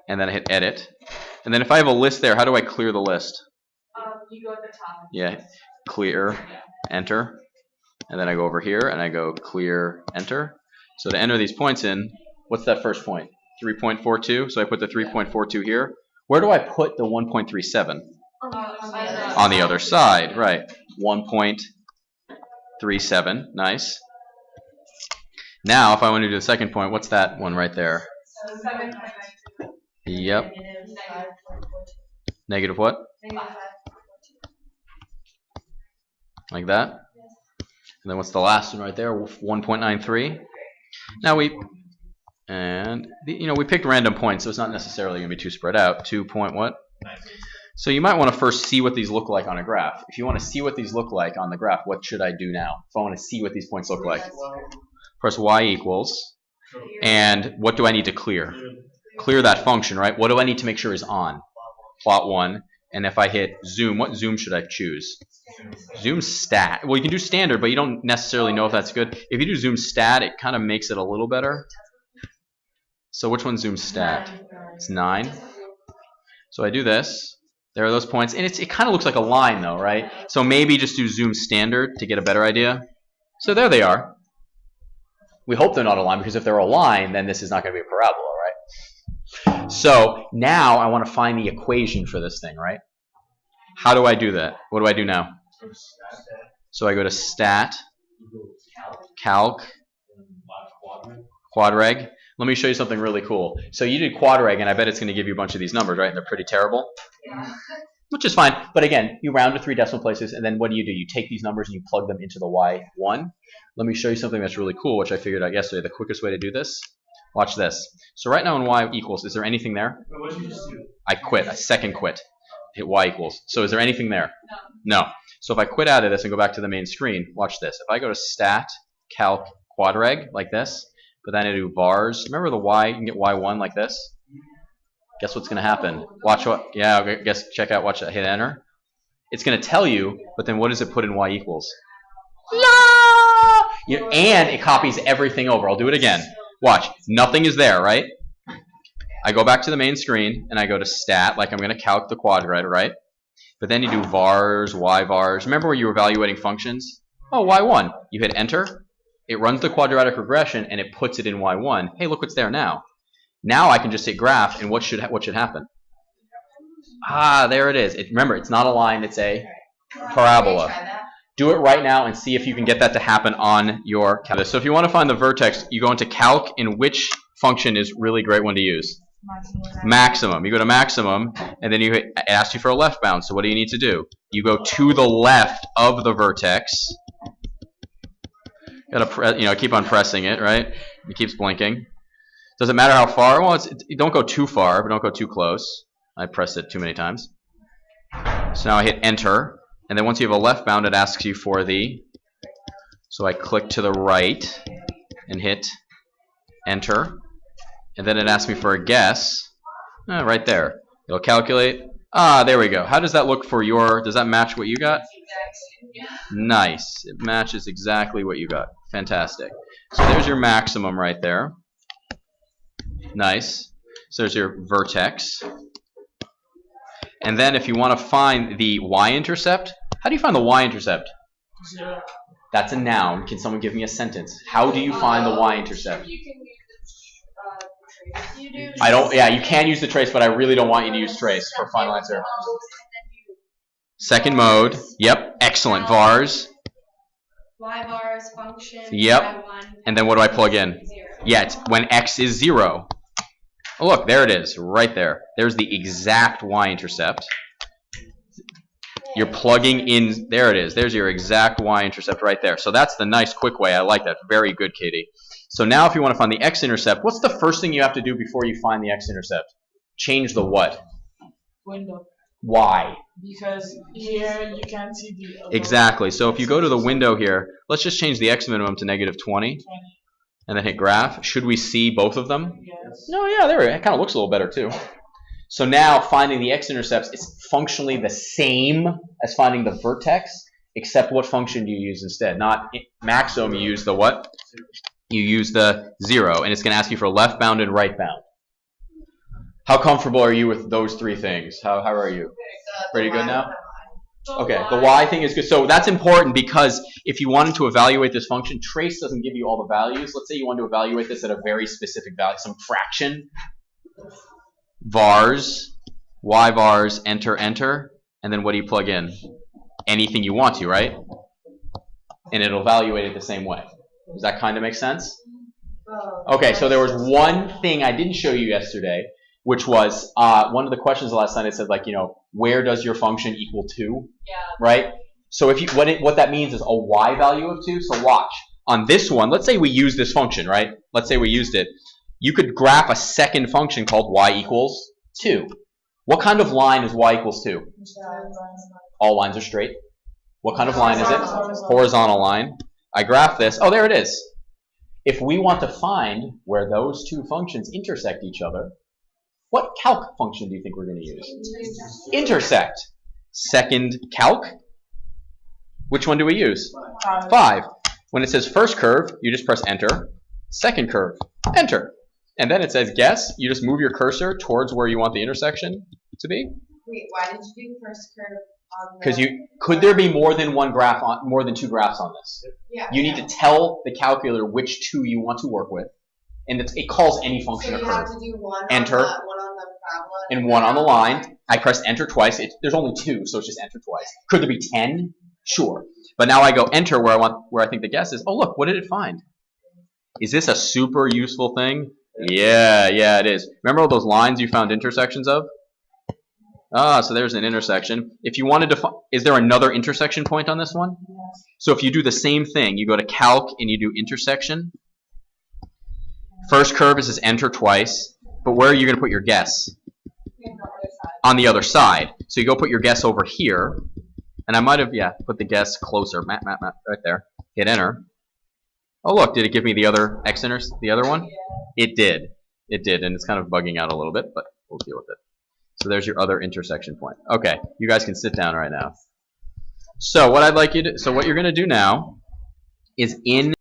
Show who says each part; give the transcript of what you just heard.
Speaker 1: and then I hit edit. And then if I have a list there, how do I clear the list?
Speaker 2: You go at the top.
Speaker 1: Yeah, clear, enter. And then I go over here and I go clear, enter. So to enter these points in, what's that first point? 3.42. So I put the 3.42 here. Where do I put the 1.37? On the other side, right. 1.37, nice. Now, if I want to do the second point, what's that one right there? Yep. Negative what? Like that? And then what's the last one right there? 1.93. Now we picked random points, so it's not necessarily going to be too spread out. 2 point what? So you might want to first see what these look like on a graph. If you want to see what these look like on the graph, what should I do now? If I want to see what these points look like, press y equals, and what do I need to clear? Clear that function, right? What do I need to make sure is on? Plot 1, and if I hit zoom, what zoom should I choose? Zoom stat. Well, you can do standard, but you don't necessarily know if that's good. If you do zoom stat, it kind of makes it a little better. So which one's zoom stat? It's 9. So I do this. There are those points, and it kind of looks like a line though, right? So maybe just do zoom standard to get a better idea. So there they are. We hope they're not a line, because if they're a line, then this is not going to be a parabola, right? So now I want to find the equation for this thing, right? How do I do that? What do I do now? So I go to stat, calc, quadratic. Let me show you something really cool. So you did quadratic, and I bet it's going to give you a bunch of these numbers, right? And they're pretty terrible.
Speaker 2: Yeah.
Speaker 1: Which is fine. But again, you round to 3 decimal places, and then what do? You take these numbers and you plug them into the y1. Let me show you something that's really cool, which I figured out yesterday. The quickest way to do this. Watch this. So right now in y equals, is there anything there?
Speaker 3: What did you just do?
Speaker 1: I quit. I second quit. Hit y equals. So is there anything there? No. So if I quit out of this and go back to the main screen, watch this. If I go to stat, calc, quadratic, like this, but then I do vars. Remember the y? You can get y1 like this. Guess what's going to happen? Watch what? Yeah, okay, check out. Watch that. Hit enter. It's going to tell you, but then what does it put in y equals? And it copies everything over. I'll do it again. Watch. Nothing is there, right? I go back to the main screen and I go to stat, like I'm going to calc the quadratic, right? But then you do vars, y vars. Remember where you were evaluating functions? Oh, y1. You hit enter. It runs the quadratic regression and it puts it in y1. Hey, look what's there now. Now I can just hit graph, and what should happen? Ah, there it is. Remember, it's not a line, it's a parabola. Do it right now and see if you can get that to happen on your calculus. So if you want to find the vertex, you go into calc, and which function is really great one to use? Maximum. You go to maximum, and then it asks you for a left bound. So what do you need to do? You go to the left of the vertex. Gotta keep on pressing it, right? It keeps blinking. Does it matter how far? Well, don't go too far, but don't go too close. I pressed it too many times. So now I hit enter, and then once you have a left bound, it asks you for the. So I click to the right and hit enter, and then it asks me for a guess. Right there. It'll calculate. Ah, there we go. How does that look for your? Does that match what you got? Nice. It matches exactly what you got. Fantastic. So there's your maximum right there. Nice. So there's your vertex. And then if you want to find the y-intercept, how do you find the y-intercept? That's a noun. Can someone give me a sentence? How do you find the y-intercept?
Speaker 2: You can use the trace.
Speaker 1: I don't. Yeah, you can use the trace, but I really don't want you to use trace for final answer. Second mode. Yep. Excellent. Vars.
Speaker 2: Y vars function.
Speaker 1: Yep.
Speaker 2: Y1.
Speaker 1: And then what do I plug in?
Speaker 2: 0.
Speaker 1: Yeah, it's when x is 0. Oh, look, there it is, right there. There's the exact y-intercept. You're plugging in, there it is. There's your exact y-intercept right there. So that's the nice, quick way. I like that. Very good, Katie. So now if you want to find the x-intercept, what's the first thing you have to do before you find the x-intercept? Change the what?
Speaker 3: Window.
Speaker 1: Why?
Speaker 3: Because here you can't see the.
Speaker 1: Exactly. So if you go to the window here, let's just change the x-minimum to -20. And then hit graph. Should we see both of them?
Speaker 3: Yes.
Speaker 1: No, yeah, there. It kind of looks a little better too. So now finding the x-intercepts is functionally the same as finding the vertex, except what function do you use instead? Not maximum, you use the what? You use the 0, and it's going to ask you for left bound and right bound. How comfortable are you with those three things? How are you? Pretty good now? Okay, the y thing is good. So that's important because if you wanted to evaluate this function, trace doesn't give you all the values. Let's say you want to evaluate this at a very specific value, some fraction. Vars, y vars, enter, enter, and then what do you plug in? Anything you want to, right? And it'll evaluate it the same way. Does that kind of make sense? Okay, so there was one thing I didn't show you yesterday, which was one of the questions last night. It said, like, you know, where does your function equal 2?
Speaker 2: Yeah.
Speaker 1: Right? So if you what that means is a y value of 2. So watch. On this one, let's say we use this function, right? Let's say we used it. You could graph a second function called y equals 2. What kind of line is y equals 2? All lines are straight. What kind of line is it? Horizontal line. I graph this. Oh, there it is. If we want to find where those two functions intersect each other, what calc function do you think we're going to use? Intersect. Second calc. Which one do we use? 5. When it says first curve, you just press enter. Second curve, enter. And then it says guess. You just move your cursor towards where you want the intersection to be.
Speaker 2: Wait, why did you do first curve on
Speaker 1: Because could there be more than more than 2 graphs on this?
Speaker 2: Yeah.
Speaker 1: You need to tell the calculator which 2 you want to work with, and it calls any function
Speaker 2: So
Speaker 1: a
Speaker 2: you
Speaker 1: curve.
Speaker 2: have to do one
Speaker 1: Enter.
Speaker 2: on the parabola
Speaker 1: And 1 on the line. I press enter twice. There's only 2, so it's just enter twice. Could there be 10? Sure. But now I go enter where I think the guess is. Oh, look, what did it find? Is this a super useful thing? Yeah, it is. Remember all those lines you found intersections of? Ah, so there's an intersection. If you wanted to is there another intersection point on this one? So if you do the same thing, you go to calc and you do intersection. First curve is just enter twice. But where are you going to put your guess? On the other side. So you go put your guess over here. And I might have, put the guess closer. Matt, right there. Hit enter. Oh, look, did it give me the other the other one? It did. It did, and it's kind of bugging out a little bit, but we'll deal with it. So there's your other intersection point. Okay, you guys can sit down right now. So what what you're going to do now is in